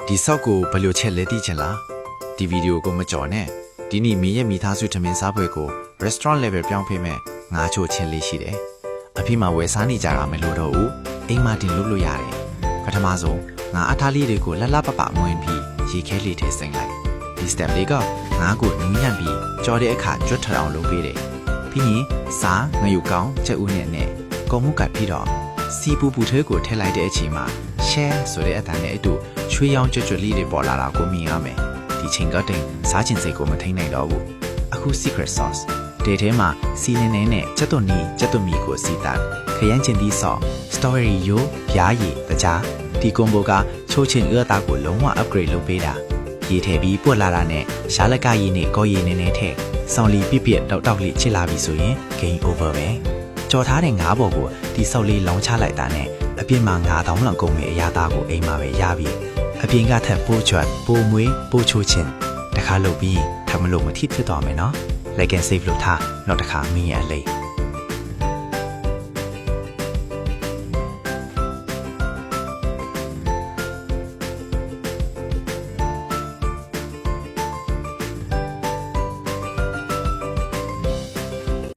ဒီဆော့ကိုဘယ်လိုချက်လဲသိချင်လားဒီဗီဒီယိုကိုမကြော်နဲ့ဒီနေ့မင်းရဲ့မိသားစုထမင်းစားပွဲကို restaurant level ပြောင်းဖိမဲ့ငါးချိုချင်းလေးရှိတယ်အဖေမှာဝယ်စားနေကြတာမလို့တော့ဘူးအိမ်မှာတင်လုပ်လို့ရတယ်ပထမဆုံးငါအထားလေးတွေကိုလှလှပပမွင်ပြီးရေခဲလေးထဲစိမ့်လိုက်ဒီ step လေးကငါ့ကိုနင်းညံ့ပြီးကြော်တဲ့အခါကြွတ်ထအောင်လုပ်ပေးတယ်ပြီးရင်စားငရုတ်ကောင်းချက်ဦးနဲ့ကုံမှုကပ်ပြီးတော့စီပူပူထဲကိုထည့်လိုက်တဲ့အချိန်မှာ share ဆိုတဲ့အတန်းနဲ့အတူချွေးရောင်ကြွတ်လေးတွေပေါ်လာတာကိုမြင်ရမယ်ဒီချိန်ကတည်းကစားချင်စိတ်ကိုမထိန်နိုင်တော့ဘူးအခု secret sauce ဒီထဲမှာစီလင်းနဲ့ချက်သွန်နီချက်သွန်မီကိုစီတာခရမ်းချင်းသီးဆော့ story ရိုးပြားရည်တကြားဒီကွန်ဘိုကချိုးချင်အသားကိုလုံးဝ upgrade လုပ်ပေးတာရေထည့်ပြီးပွက်လာတာနဲ့ရှားလက်ကရည်နဲ့ကော်ရည်နဲ့ထည့်ဆောင်းလီပြပြတောက်လေးချစ်လာပြီဆိုရင် game over ပဲကြော်ထားတဲ့ငါးဘော်ကိုဒီဆောက်လေးလောင်းချလိုက်တာနဲ့အပြင်မှာ9000လောက်ကုန်မဲ့အရာသားကိုအိမ်မှာပဲရပြီအပြင်ကထက်ပိုးချွတ်ပိုးမွေးပိုးချိုးချင်းတခါလုပ်ပြီးထမလို့မထိဖြစ်သွားမယ်နော် like and save လို့ထားနောက်တစ်ခါမင်းရလေး